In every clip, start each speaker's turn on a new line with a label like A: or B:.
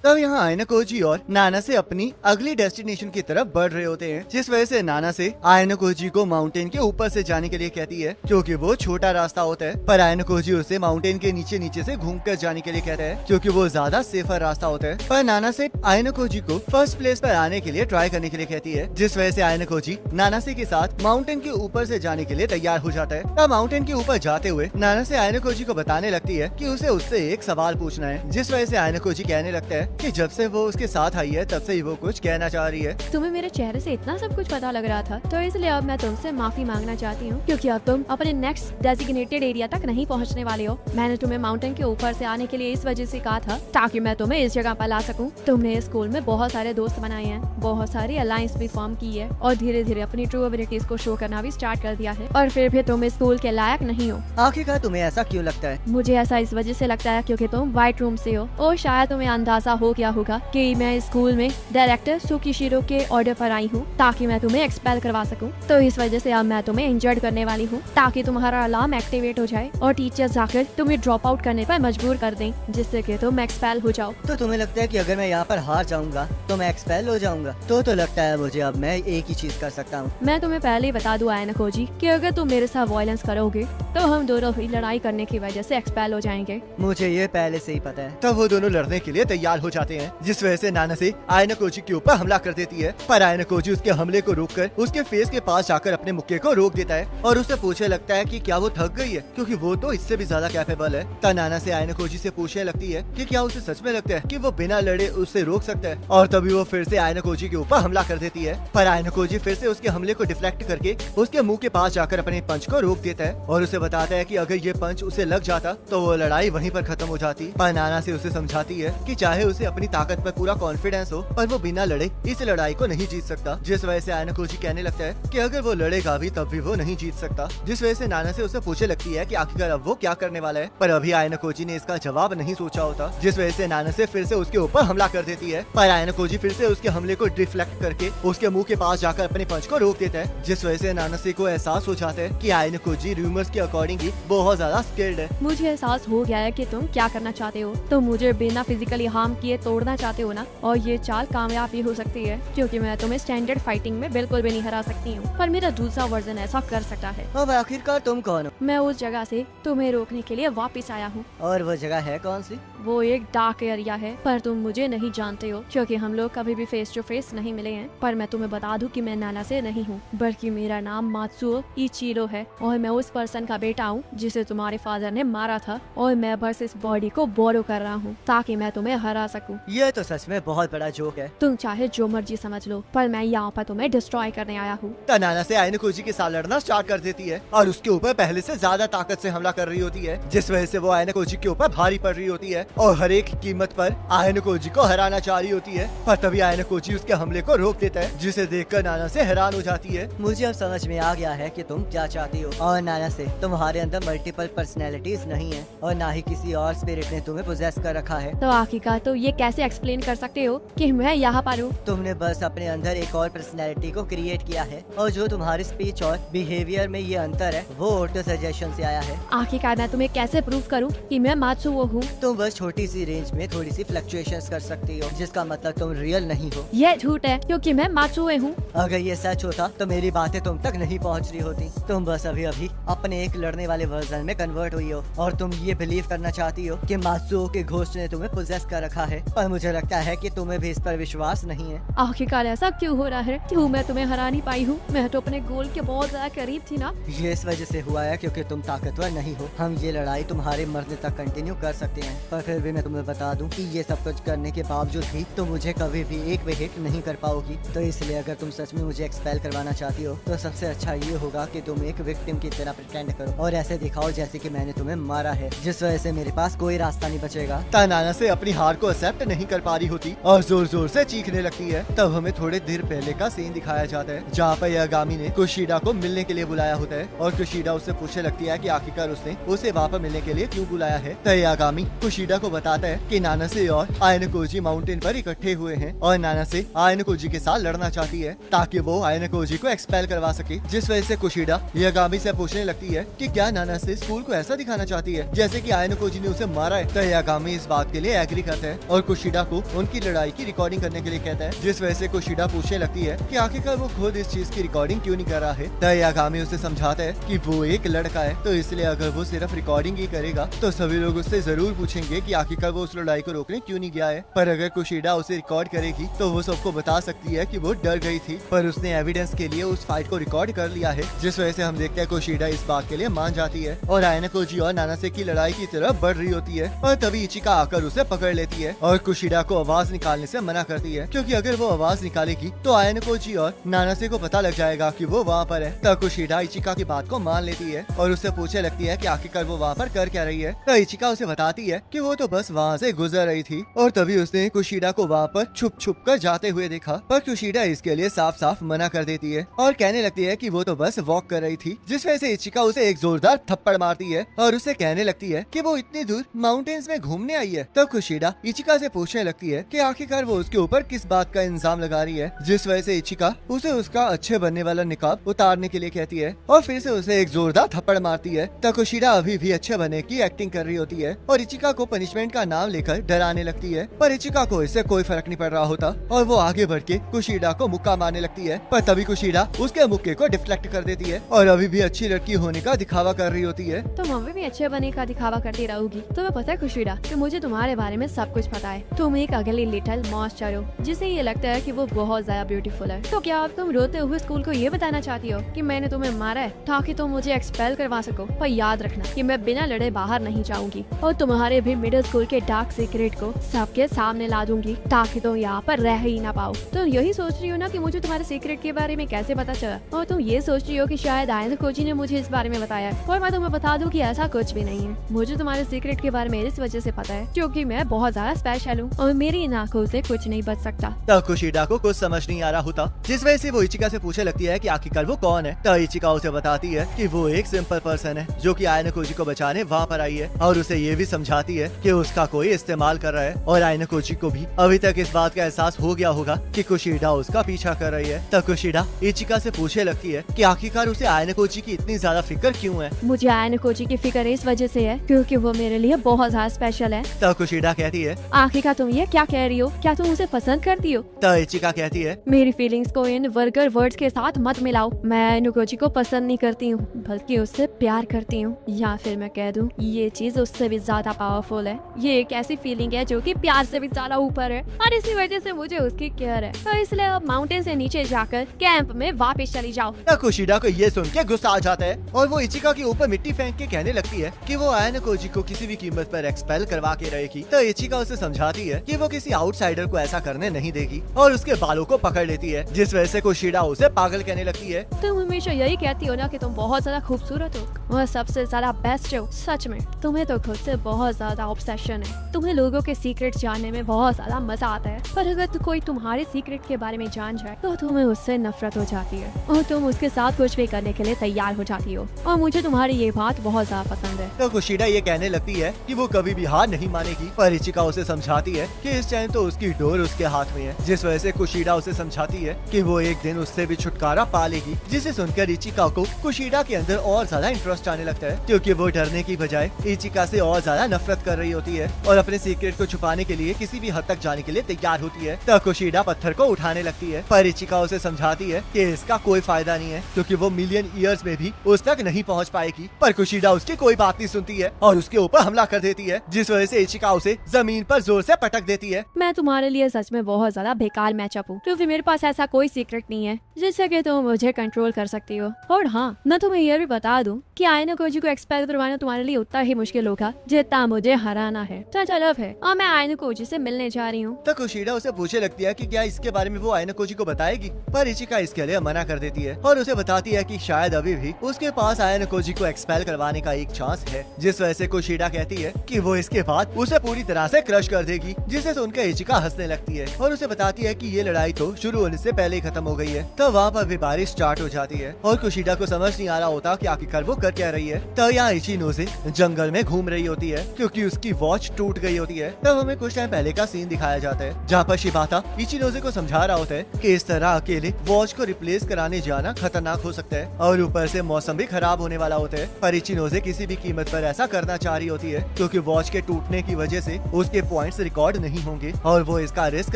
A: तब यहाँ आयना कोजी और नाना से अपनी अगली डेस्टिनेशन की तरफ बढ़ रहे होते हैं, जिस वजह से नाना से आयना कोजी को माउंटेन के ऊपर से जाने के लिए कहती है, क्योंकि वो छोटा रास्ता होता है। पर आयना कोजी उसे माउंटेन के नीचे नीचे से घूमकर जाने के लिए कहता है, क्योंकि वो ज्यादा सेफर रास्ता होता है। पर नाना से आयना कोजी को फर्स्ट प्लेस पर आने के लिए ट्राई करने के लिए कहती है, जिस वजह से आयना कोजी नाना से के साथ माउंटेन के ऊपर से जाने के लिए तैयार हो जाता है। तब माउंटेन के ऊपर जाते हुए नाना से आयना कोजी को बताने लगती है कि उसे उससे एक सवाल पूछना है, जिस वजह से आयना कोजी कहने लगता है कि जब से वो उसके साथ आई है तब से ही वो कुछ कहना चाह रही है।
B: तुम्हें मेरे चेहरे से इतना सब कुछ पता लग रहा था, तो इसलिए अब मैं तुमसे माफी मांगना चाहती हूँ, क्योंकि अब तुम अपने नेक्स्ट डेजिग्नेटेड एरिया तक नहीं पहुँचने वाले हो। मैंने तुम्हें माउंटेन के ऊपर से आने के लिए इस वजह से कहा था ताकि मैं तुम्हें इस जगह पर ला सकूं। तुमने स्कूल में बहुत सारे दोस्त बनाए हैं, बहुत सारी अलायंस भी फॉर्म की है और धीरे धीरे अपनी ट्रू एबिलिटीज को शो करना भी स्टार्ट कर दिया है, और फिर भी तुम स्कूल के लायक नहीं हो।
A: आखिरकार तुम्हें ऐसा क्यों लगता है?
B: मुझे ऐसा इस वजह से लगता है क्योंकि तुम व्हाइट रूम से हो, और शायद तुम्हें अंदाजा हो गया होगा कि मैं स्कूल में डायरेक्टर सुकीशिरो के ऑर्डर पर आई हूँ ताकि मैं तुम्हें एक्सपेल करवा सकूं। तो इस वजह से अब मैं तुम्हें इंजर्ड करने वाली हूँ ताकि तुम्हारा अलार्म एक्टिवेट हो जाए और टीचर्स जाकर तुम्हें ड्रॉप आउट करने पर मजबूर कर दें, जिससे कि तुम एक्सपेल हो जाओ।
A: तो तुम्हें लगता है कि अगर मैं यहाँ पर हार जाऊंगा तो मैं एक्सपेल हो जाऊंगा? तो लगता है मुझे अब मैं एक ही चीज कर सकता हूँ।
B: मैं तुम्हें पहले ही बता दूं आयना कोजी कि अगर तुम मेरे साथ वायलेंस करोगे तो हम दोनों ही लड़ाई करने की वजह से एक्सपेल हो जाएंगे।
A: मुझे ये पहले से ही पता है। तब वो दोनों लड़ने के लिए तैयार हो जाते हैं, जिस वजह से नाना से आयना कोजी के ऊपर हमला कर देती है। पर आयना कोजी उसके हमले को रोककर उसके फेस के पास जाकर अपने मुक्के को रोक देता है और उसे पूछने लगता है कि क्या वो थक गई है, क्योंकि वो तो इससे भी ज्यादा कैपेबल है। तब नाना से आयना कोजी से पूछने लगती है कि क्या उसे सच में लगता है कि वो बिना लड़े उससे रोक सकता है, और तभी वो फिर से आयना कोजी के ऊपर हमला कर देती है। पर आयना कोजी फिर से उसके हमले को डिफ्लेक्ट करके उसके मुंह के पास जाकर अपने पंच को रोक देता है और उसे बताता है कि अगर ये पंच उसे लग जाता तो वो लड़ाई वहीं पर खत्म हो जाती। पर नाना से उसे समझाती है कि चाहे उसे अपनी ताकत पर पूरा कॉन्फिडेंस हो, पर वो बिना लड़े इस लड़ाई को नहीं जीत सकता। जिस वजह से आयना कोजी कहने लगता है कि अगर वो लड़ेगा भी तब भी वो नहीं जीत सकता। जिस वजह से नाना से उसे पूछने लगती है कि आखिरकार अब वो क्या करने वाला है, पर अभी आयना कोजी ने इसका जवाब नहीं सोचा होता। जिस वजह से नाना से फिर से उसके ऊपर हमला कर देती है, पर आयना कोजी फिर से उसके हमले को डिफ्लेक्ट करके उसके मुंह के पास जाकर अपने पंच को रोक देता है। जिस वजह से नाना से को एहसास हो जाता है कि आयना कोजी रूमर्स के अकॉर्डिंग ही बहुत ज्यादा स्किल्ड है।
B: मुझे एहसास हो गया है कि तुम क्या करना चाहते हो। तुम मुझे बिना फिजिकली हार्म किए तोड़ना चाहते हो ना, और ये चाल कामयाब भी हो सकती है क्योंकि मैं तुम्हें स्टैंडर्ड फाइटिंग में बिल्कुल भी नहीं हरा सकती हूँ, पर मेरा दूसरा वर्जन ऐसा कर सकता है।
A: अब आखिरकार तुम कौन हो?
B: मैं उस जगह से तुम्हें रोकने के लिए वापस आया हूँ।
A: और वो जगह है कौन सी?
B: वो एक डार्क एरिया है, पर तुम मुझे नहीं जानते हो क्योंकि हम लोग कभी भी फेस टू फेस नहीं मिले हैं। पर मैं तुम्हें बता दूं कि मैं नाना से नहीं हूँ, बल्कि मेरा नाम मात्सुओ इचिरो है और मैं उस पर्सन का बेटा हूँ जिसे तुम्हारे फादर ने मारा था, और मैं बस इस बॉडी को बोरो कर रहा हूँ ताकि मैं तुम्हें हरा सकूँ।
A: ये तो सच में बहुत बड़ा जोक है।
B: तुम चाहे जो मर्जी समझ लो, पर मैं यहाँ पर तुम्हें डिस्ट्रॉय करने आया हूँ।
A: नाना से आयना कोजी के साथ लड़ना स्टार्ट कर देती है और उसके ऊपर पहले से ज्यादा ताकत से हमला कर रही होती है, जिस वजह से वो आयना कोजी के ऊपर भारी पड़ रही होती है और हर एक कीमत पर आयना कोजी को हराना चाह रही होती है। पर तभी आयना कोजी उसके हमले को रोक देता है, जिसे देखकर नाना से हैरान हो जाती है। मुझे अब समझ में आ गया है कि तुम क्या चाहती हो, और नाना से तुम्हारे अंदर मल्टीपल पर्सनैलिटीज नहीं है और ना ही किसी और स्पिरिट ने तुम्हें पोजेस कर रखा है।
B: तो आखिरकार तो ये कैसे एक्सप्लेन कर सकते हो कि मैं यहाँ पर हूँ?
A: तुमने बस अपने अंदर एक और पर्सनैलिटी को क्रिएट किया है, और जो तुम्हारी स्पीच और बिहेवियर में ये अंतर है वो ऑटो सजेशन से आया है।
B: आखिरकार मैं तुम्हें कैसे प्रूव करूँ कि मैं मात्सुओ हूँ?
A: तुम बस छोटी सी रेंज में थोड़ी सी फ्लक्चुएशंस कर सकती हो, जिसका मतलब तुम रियल नहीं हो।
B: ये झूठ है क्योंकि मैं मात्सुओ हूँ।
A: अगर ये सच होता तो मेरी बातें तुम तक नहीं पहुंच रही होती। तुम बस अभी अभी अपने एक लड़ने वाले वर्जन में कन्वर्ट हुई हो और तुम ये बिलीव करना चाहती हो कि मात्सुओ के घोस्ट ने तुम्हें पोजेस कर रखा है, पर मुझे लगता है कि तुम्हें भी इस पर विश्वास नहीं है।
B: आखिरकार ऐसा क्यों हो रहा है? क्यों मैं तुम्हें हरा नहीं पाई हूँ? मैं तो अपने गोल के बहुत ज्यादा करीब थी ना।
A: ये इस वजह से हुआ है क्योंकि तुम ताकतवर नहीं हो। हम ये लड़ाई तुम्हारे मरने तक कंटिन्यू कर सकते हैं, पर फिर भी मैं तुम्हें बता दूं कि ये सब कुछ करने के बावजूद भी तुम मुझे कभी भी एक भी हिट नहीं कर पाओगी। तो इसलिए अगर तुम सच में मुझे एक्सपेल करवाना चाहती हो तो सबसे अच्छा ये होगा कि तुम एक विक्टिम की तरह प्रिटेंड करो और ऐसे दिखाओ जैसे कि मैंने तुम्हें मारा है, जिस वजह से मेरे पास कोई रास्ता नहीं बचेगा। नाना से अपनी हार को एक्सेप्ट नहीं कर पा रही होती और जोर जोर से चीखने लगती है। तब हमें थोड़े देर पहले का सीन दिखाया जाता है जहाँ पर यागामी ने कुशिडा को मिलने के लिए बुलाया होता है और कुशिडा उससे पूछने पूछने लगती है कि आखिरकार उसने उसे वहाँ पर मिलने के लिए क्यों बुलाया है। तो यागामी कुशिडा को बताता है कि नानासे और आयनोकोजी माउंटेन पर इकट्ठे हुए हैं और नानासे आयनोकोजी के साथ लड़ना चाहती है ताकि वो आयनोकोजी को एक्सपेल करवा सके। जिस वजह से कुशिडा यागामी से पूछने लगती है कि क्या नानासे स्कूल को ऐसा दिखाना चाहती है जैसे कि आयनोकोजी ने उसे मारा है। तो यागामी इस बात के लिए एग्री करता है और कुशिडा को उनकी लड़ाई की रिकॉर्डिंग करने के लिए कहता है। जिस वजह से कुशिडा पूछने लगती है कि आखिरकार वो खुद इस चीज की रिकॉर्डिंग क्यों नहीं कर रहा है। तो यागामी उसे समझाता है कि वो एक लड़का है, तो इसलिए अगर वो सिर्फ रिकॉर्डिंग ही करेगा तो सभी लोग उससे जरूर पूछेंगे कि आखिरकार वो उस लड़ाई को रोकने क्यों नहीं गया है। पर अगर कुशिडा उसे रिकॉर्ड करेगी तो वो सबको बता सकती है कि वो डर गई थी, पर उसने एविडेंस के लिए उस फाइट को रिकॉर्ड कर लिया है। जिस वजह से हम देखते हैं कुशिडा इस बात के लिए मान जाती है और आयनोकोजी और नानासे की लड़ाई की तरफ बढ़ रही होती है। और तभी इचिका आकर उसे पकड़ लेती है और कुशिडा को आवाज निकालने से मना करती है, क्योंकि अगर वो आवाज निकालेगी तो आयनोकोजी और नानासे को पता लग जाएगा कि वो वहाँ पर है। तो कुशिडा इचिका की बात को मान लेती है और उससे पूछने लगती है कि आखिरकार वो वहाँ पर कर क्या रही है। तो इचिका उसे बताती है कि वो तो बस वहाँ से गुजर रही थी और तभी उसने कुशिडा को वहाँ पर छुप छुप कर जाते हुए देखा। पर कुशिडा इसके लिए साफ साफ मना कर देती है और कहने लगती है कि वो तो बस वॉक कर रही थी। जिस वजह से इचिका उसे एक जोरदार थप्पड़ मारती है और उसे कहने लगती है कि वो इतनी दूर माउंटेन्स में घूमने आई है। तब कुशिडा इचिका से पूछने लगती है कि आखिरकार वो उसके ऊपर किस बात का इल्जाम लगा रही है। जिस वजह से इचिका उसे उसका अच्छे बनने वाला निकाब उतारने के लिए कहती है और फिर से उसे एक जोरदार थप्पड़ मारती है। तब कुशिडा अभी भी अच्छे बनने की एक्टिंग कर रही होती है और इचिका को पनिशमेंट का नाम लेकर डराने लगती है, पर इचिका को इससे कोई फर्क नहीं पड़ रहा होता और वो आगे बढ़ के कुशिडा को मुक्का मारने लगती है। पर तभी कुशिडा उसके मुक्के को डिफ्लेक्ट कर देती है और अभी भी अच्छी लड़की होने का दिखावा कर रही होती है।
B: तुम अभी भी अच्छे बनने का दिखावा करती रहोगी। तुम्हें पता है कुशिडा कि मुझे तुम्हारे बारे में सब कुछ पता है। तुम एक अगली लिटिल मॉन्स्टर हो जिसे ये लगता है कि वो बहुत ज्यादा ब्यूटीफुल है। तो क्या अब तुम रोते हुए स्कूल को ये बताना चाहती हो कि मैंने तुम्हें मारा है ताकि तुम मुझे एक्सपेल करवा सको? पर याद रखना कि मैं बिना लड़े बाहर नहीं जाऊंगी और तुम्हारे भी मिडिल स्कूल के डार्क सीक्रेट को सबके सामने ला दूंगी ताकि तुम यहाँ पर रह ही ना पाओ। तो यही सोच रही हो ना कि मुझे तुम्हारे सीक्रेट के बारे में कैसे पता चला, और तुम ये सोच रही हो कि शायद आयनोकोजी ने मुझे इस बारे में बताया। और मैं तुम्हें बता दूं कि ऐसा कुछ भी नहीं है। मुझे तुम्हारे सीक्रेट के बारे में इस वजह से पता है क्योंकि मैं बहुत ज्यादा स्पेशल हूँ और मेरी इन आंखों से कुछ नहीं बच सकता।
A: तब कुशिडा को कुछ समझ नहीं आ रहा होता, जिस वजह से वो इचिका से पूछने लगती है कि आखिरकार वो कौन है। तब इचिका उसे बताती है कि वो एक सिंपल पर्सन है जो कि आयनोकोजी को बचाने वहाँ पर आई है और उसे ये भी समझाती है कि उसका कोई इस्तेमाल कर रहा है और आयनोकोजी को भी अभी तक इस बात का एहसास हो गया होगा कि कुशिडा उसका पीछा कर रही है। तब कुशिडा इचिका से पूछने लगती है कि आखिरकार उसे आयनोकोजी की इतनी ज्यादा फिक्र क्यों है।
B: मुझे आयनोकोजी की फिक्र इस वजह से है क्योंकि वो मेरे लिए बहुत ज्यादा स्पेशल है।
A: तब कुशिडा कहती है
B: आखिरकार तुम ये क्या कह रही हो? क्या तुम उसे पसंद करती हो?
A: तब इचिका कहती है
B: मेरी फीलिंग्स को इन वर्गर वर्ड्स के साथ मत मिलाओ। मैं आयनोकोजी को पसंद नहीं करती हूँ बल्कि उससे प्यार करती हूँ, या फिर मैं कह दूँ ये चीज उससे भी ज्यादा पावरफुल है। ये एक ऐसी फीलिंग है जो कि प्यार से भी ज्यादा ऊपर है और इसी वजह से मुझे उसकी केयर है। तो इसलिए अब माउंटेन से नीचे जाकर कैंप में वापस चली जाओ।
A: तब कुशिडा को ये सुन के गुस्सा आ जाता है और वो इचिका के ऊपर मिट्टी फेंक के कहने लगती है कि वो आयनोकोजी को किसी भी कीमत पर एक्सपेल करवा के रहेगी। तो इचिका उसे समझाती है कि वो किसी आउटसाइडर को ऐसा करने नहीं देगी और उसके बालों को पकड़ लेती है, जिस वजह से कुशिडा उसे पागल कहने लगती है।
B: तुम हमेशा यही कहती हो ना कि तुम बहुत ज्यादा खूबसूरत हो और सबसे ज्यादा बेस्ट हो। सच में तुम्हें तो खुद से बहुत ज्यादा ऑब्सेशन है। तुम्हें लोगों के सीक्रेट जानने में बहुत ज्यादा मजा आता है, पर अगर कोई तुम्हारे सीक्रेट के बारे में जान जाए तो तुम्हें उससे नफरत हो जाती है और तुम उसके साथ कुछ भी करने के लिए तैयार हो जाती हो। और मुझे तुम्हारी ये बात बहुत ज्यादा पसंद है।
A: तो कुशिडा ये कहने लगती है कि वो कभी भी हार नहीं मानेगी, पर इचिका उसे समझाती है कि इस टाइम तो उसकी डोर उसके हाथ में है। जिस वजह से कुशिडा उसे समझाती है कि वो एक दिन उससे भी छुटकारा पा लेगी, जिसे सुनकर इचिका को कुशिडा के अंदर और ज्यादा इंटरेस्ट आने लगता है, क्योंकि वो डरने की बजाय इचिका से और ज्यादा नफरत कर रही होती है और अपने सीक्रेट को छुपाने के लिए किसी भी हद तक जाने के लिए तैयार होती है। तब कुशिडा पत्थर को उठाने लगती है, पर इचिका उसे समझाती है कि इसका कोई फायदा नहीं है क्योंकि वो मिलियन ईयर्स में भी उस तक नहीं पहुंच पाएगी। पर कुशिडा उसकी कोई बात नहीं सुनती है और उसके ऊपर हमला कर देती है, जिस वजह से इचिका उसे जमीन पर जोर से पटक देती है।
B: मैं तुम्हारे लिए सच में बहुत ज्यादा बेकार मैचअप हूँ क्योंकि मेरे पास ऐसा कोई सीक्रेट नहीं है जिससे कि तुम मुझे कंट्रोल कर सकती हो। और हाँ, मैं तुम्हें यह भी बता दूं कि आयनोकोजी को एक्सपेल करवाना तुम्हारे लिए उतना ही मुश्किल होगा जितना मुझे हराना है। चलो है और मैं आयनोकोजी से मिलने जा रही हूँ।
A: तो कुशिडा उसे पूछने लगती है कि क्या इसके बारे में वो आयनोकोजी को बताएगी, पर इचिका इसके लिए मना कर देती है और उसे बताती है कि शायद अभी भी उसके पास आयनोकोजी को एक्सपेल करवाने का एक चांस है। जिस वजह से कुशिडा कहती है कि वो इसके बाद उसे पूरी तरह से क्रश कर देगी, जिसे सुनकर इचिका हंसने लगती है और उसे बताती है कि ये लड़ाई तो शुरू होने से पहले ही खत्म हो गई है। तो वहाँ पर भी बारिश स्टार्ट हो जाती है और कुशिडा को समझ नहीं आ रहा होता कि आखिरकार वो कर क्या रही है। तो यहाँ इचिनोजे जंगल में घूम रही होती है क्योंकि उसकी वॉच टूट गई होती है। तब हमें कुछ टाइम पहले का सीन दिखाया जाता है जहाँ पर शिबाता इचिनोजे को समझा रहा होता है कि इस तरह अकेले वॉच को रिप्लेस कराने जाना खतरनाक हो सकता है और ऊपर से मौसम भी खराब होने वाला होता है। पर इचिनोजे किसी भी कीमत पर ऐसा करना चाह रही होती है क्योंकि वॉच के टूटने की वजह से उसके पॉइंट्स रिकॉर्ड नहीं होंगे और वो इसका रिस्क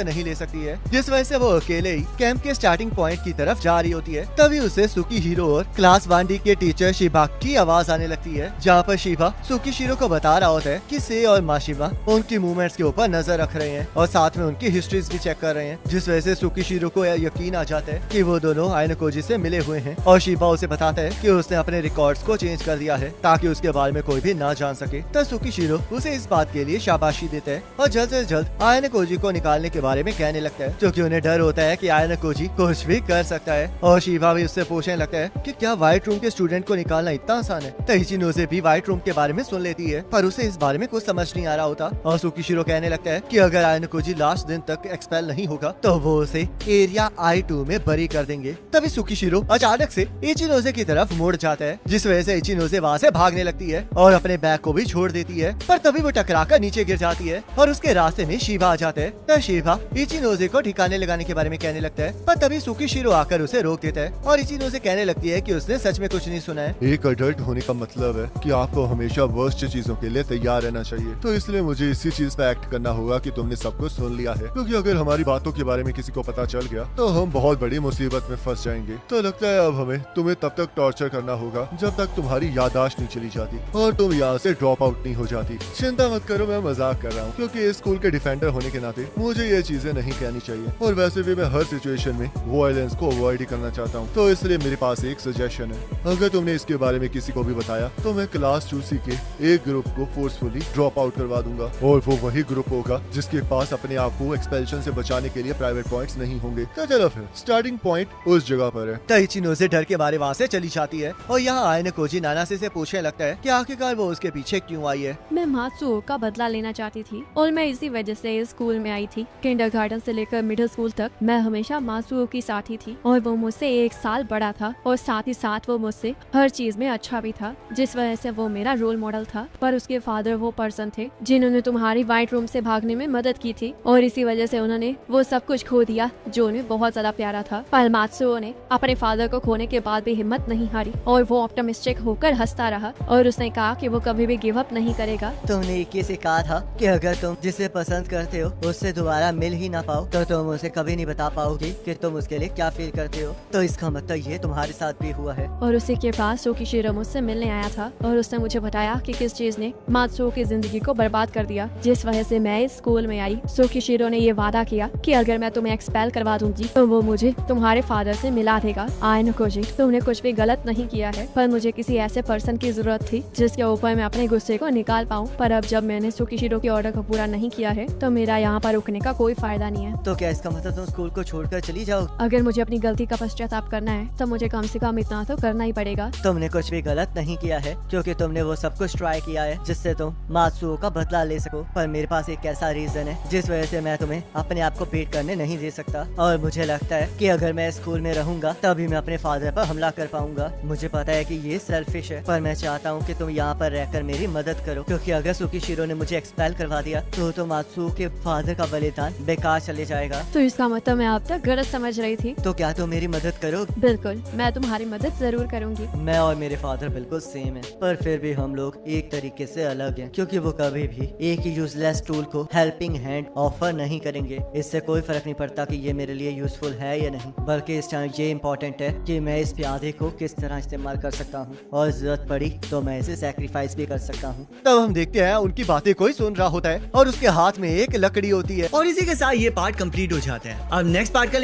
A: नहीं ले सकती है, जिस वजह से वो अकेले ही कैंप के स्टार्टिंग पॉइंट की तरफ जा रही होती है। तभी उसे सुकीहिरो और क्लास 1D के टीचर शिबा की आवाज आने लगती है जहाँ पर शिबा सुकीशिरो को बता रहा होता है कि से और माशिबा उनकी मूवमेंट्स के ऊपर नजर रख रहे हैं और साथ में उनकी हिस्ट्रीज भी चेक कर रहे हैं, जिस वजह से सुकीशिरो को यकीन आ जाता है कि वो दोनों आयनोकोजी से मिले हुए हैं। और शिबा उसे बताता है कि उसने अपने रिकॉर्ड्स को चेंज कर दिया है ताकि उसके बारे में कोई भी ना जान सके। तब सुकीशिरो उसे इस बात के लिए शाबाशी देता है और जल्द से जल्द आयनोकोजी को निकालने के बारे में कहने लगता है क्योंकि उन्हें डर होता है कि आयनोकोजी कुछ भी कर सकता है। और शिबा भी उससे पूछने लगता है कि क्या व्हाइट रूम के स्टूडेंट को निकालना इतना आसान है। तो इचिनोजे भी व्हाइट रूम के बारे में सुन लेती है पर उसे इस बारे में कुछ समझ नहीं आ रहा होता और सुकीशिरो कहने लगता है कि अगर आयनोकोजी लास्ट दिन तक एक्सपेल नहीं होगा तो वो उसे एरिया I2 में बरी कर देंगे। तभी सुकीशिरो अचानक से इचिनोजे की तरफ मुड़ जाता है, जिस वजह से इचिनोजे वहाँ से भागने लगती है और अपने बैग को भी छोड़ देती है। पर तभी वो टकराकर नीचे गिर जाती है और उसके रास्ते में शिबा आ जाता है। तब शिबा इचिनोजे को ठिकाने लगाने के बारे में कहने लगता है पर तभी सुकीशिरो आकर उसे रोक देता है और इचिनोजे कहने लगती है कि उसने सच में कुछ नहीं सुना है।
C: एक अडल्ट होने का मतलब है कि आपको हमेशा वर्स्ट चीजों के लिए तैयार रहना चाहिए, तो इसलिए मुझे इसी चीज पे एक्ट करना होगा कि तुमने सब कुछ सुन लिया है, क्योंकि अगर हमारी बातों के बारे में किसी को पता चल गया तो हम बहुत बड़ी मुसीबत में फंस जाएंगे। तो लगता है अब हमें तुम्हें तब तक टॉर्चर करना होगा जब तक तुम्हारी याददाश्त नहीं चली जाती और तुम यहाँ से ड्रॉप आउट नहीं हो जाती। चिंता मत करो, मैं मजाक कर रहा हूँ क्योंकि इस स्कूल के डिफेंडर होने के नाते मुझे ये चीजें नहीं कहनी चाहिए और वैसे भी मैं हर सिचुएशन में वायलेंस को अवॉइड ही करना चाहता हूँ। तो इसलिए मेरे पास एक सजेशन है, अगर तुमने इसके बारे में किसी को भी बताया तो मैं क्लास 2C के एक ग्रुप को फोर्सफुली ड्रॉप आउट करवा दूंगा और वो वही ग्रुप होगा जिसके पास अपने आप को एक्सपेल्शन से बचाने के लिए प्राइवेट पॉइंट्स नहीं होंगे। तो चलो फिर स्टार्टिंग पॉइंट उस जगह पर है।
A: तो इचिनोजे डर के मारे वहाँ से चली जाती है और यहाँ आयनोकोजी नानासे से पूछने लगता है कि आखिरकार वो उसके पीछे क्यों आई है।
B: मैं मात्सुओ का बदला लेना चाहती थी और मैं इसी वजह से इस स्कूल में आई थी। किंडरगार्टन से लेकर मिडिल स्कूल तक मैं हमेशा मात्सुओ की साथी थी और वो मुझसे 1 साल बड़ा था और साथ ही साथ वो मुझसे हर चीज में अच्छा भी था, जिस वजह से वो मेरा रोल मॉडल था। पर उसके फादर वो पर्सन थे जिन्होंने तुम्हारी व्हाइट रूम से भागने में मदद की थी और इसी वजह से उन्होंने वो सब कुछ खो दिया जो उन्हें बहुत ज्यादा प्यारा था। पर मात्सुओ ने अपने फादर को खोने के बाद भी हिम्मत नहीं हारी और वो ऑप्टिमिस्टिक होकर हंसता रहा और उसने कहा कि वो कभी भी गिव अप नहीं करेगा।
A: तुमने एक से कहा था कि अगर तुम जिसे पसंद करते हो उससे दोबारा मिल ही ना पाओ तो तुम उसे कभी नहीं बता पाओगी कि तुम उसके लिए क्या फील करते हो। तो इसका मतलब ये तुम्हारे साथ भी हुआ है।
B: और उसी के पास सुकीशिरो मुझसे मिलने आया था और उसने मुझे बताया कि किस चीज ने मात्सुओ की जिंदगी को बर्बाद कर दिया, जिस वजह से मैं इस स्कूल में आई। सुकीशिरो ने ये वादा किया कि अगर मैं तुम्हें एक्सपेल करवा दूंगी तो वो मुझे तुम्हारे फादर से मिला देगा। आयनोकोजी, तुमने कुछ भी गलत नहीं किया है, पर मुझे किसी ऐसे पर्सन की जरूरत थी जिसके ऊपर मैं अपने गुस्से को निकाल पाऊँ। पर अब जब मैंने सुकीशिरो के ऑर्डर को पूरा नहीं किया है तो मेरा यहाँ पर रुकने का कोई फायदा नहीं है।
A: तो क्या इसका मतलब तुम स्कूल को छोड़कर चली जाओ?
B: अगर मुझे अपनी गलती का पश्चाताप करना है तो मुझे कम से कम इतना तो करना ही पड़ेगा।
A: तुमने कुछ भी गलत नहीं किया है क्योंकि तुमने वो सब कुछ ट्राई किया है जिससे तुम मात्सुओ का बदला ले सको। पर मेरे पास एक ऐसा रीजन है जिस वजह से मैं तुम्हें अपने आप को बीट करने नहीं दे सकता और मुझे लगता है कि अगर मैं स्कूल में रहूंगा तभी मैं अपने फादर पर हमला कर पाऊंगा। मुझे पता है कि ये सेल्फिश है पर मैं चाहता हूँ कि तुम यहाँ पर रहकर मेरी मदद करो क्योंकि अगर सुकीशिरो ने मुझे एक्सपेल करवा दिया तो मात्सुओ के फादर का बलिदान बेकार चले जाएगा।
B: तो इसका मतलब मैं अब तक गलत समझ रही थी।
A: तो क्या तुम मेरी मदद करो?
B: बिल्कुल, मैं तुम्हारी मदद जरूर करूंगी।
A: मैं और मेरे फादर बिल्कुल सेम है पर फिर भी हम लोग एक तरीके से अलग हैं क्योंकि वो कभी भी एक ही यूजलेस टूल को हेल्पिंग हैंड ऑफर नहीं करेंगे। इससे कोई फर्क नहीं पड़ता कि ये मेरे लिए यूजफुल है या नहीं, बल्कि इस टाइम ये इम्पोर्टेंट है कि मैं इस प्यादे को किस तरह इस्तेमाल कर सकता हूँ और जरूरत पड़ी तो मैं इसे सैक्रिफाइस भी कर सकता हूँ। तब हम देखते हैं उनकी बातें कोई सुन रहा होता है और उसके हाथ में एक लकड़ी होती है और इसी के साथ ये पार्ट कंप्लीट हो जाता है। अब नेक्स्ट पार्ट का